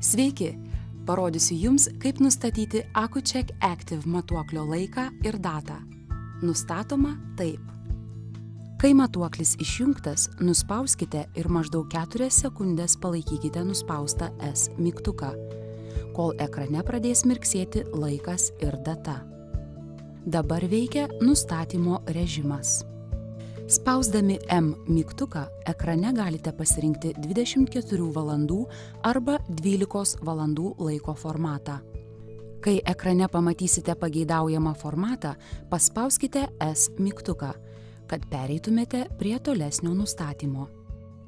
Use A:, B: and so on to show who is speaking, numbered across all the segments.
A: Sveiki! Parodysiu Jums, kaip nustatyti Accu-Check Active matuoklio laiką ir datą. Nustatoma taip. Kai matuoklis išjungtas, nuspauskite ir maždaug 4 sekundės palaikykite nuspaustą S mygtuką, kol ekrane pradės mirksėti laikas ir data. Dabar veikia nustatymo režimas. Spausdami M mygtuką ekrane galite pasirinkti 24 valandų arba 12 valandų laiko formatą. Kai ekrane pamatysite pageidaujamą formatą, paspauskite S mygtuką, kad pereitumėte prie tolesnio nustatymo.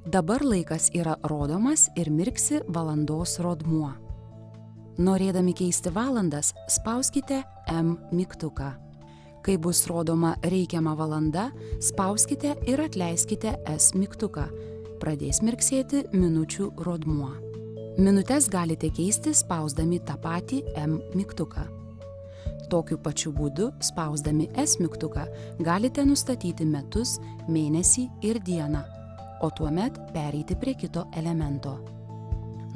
A: Dabar laikas yra rodomas ir mirksi valandos rodmuo. Norėdami keisti valandas, spauskite M mygtuką. Kai bus rodoma reikiama valanda, spauskite ir atleiskite S mygtuką. Pradės mirksėti minučių rodmuo. Minutes galite keisti spausdami tą patį M mygtuką. Tokiu pačiu būdu, spausdami S mygtuką, galite nustatyti metus, mėnesį ir dieną, o tuomet pereiti prie kito elemento.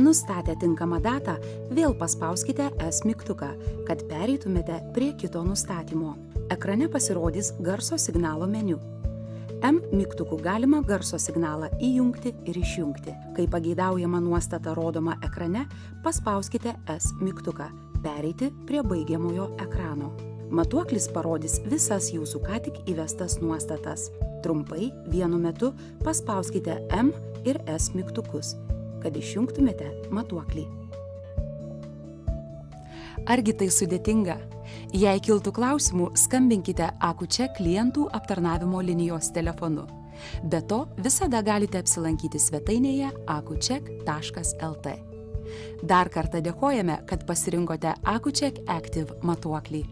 A: Nustatę tinkamą datą, vėl paspauskite S mygtuką, kad pereitumėte prie kito nustatymo. Ekrane pasirodys garso signalo meniu. M mygtuku galima garso signalą įjungti ir išjungti. Kai pageidaujama nuostata rodoma ekrane, paspauskite S mygtuką, pereiti prie baigiamojo ekrano. Matuoklis parodys visas jūsų ką tik įvestas nuostatas. Trumpai, vienu metu paspauskite M ir S mygtukus, kad išjungtumėte matuoklį. Argi tai sudėtinga? Jei kiltų klausimų, skambinkite Accu-Check klientų aptarnavimo linijos telefonu. Be to, visada galite apsilankyti svetainėje accucheck.lt. Dar kartą dėkojame, kad pasirinkote Accu-Check Active matuoklį.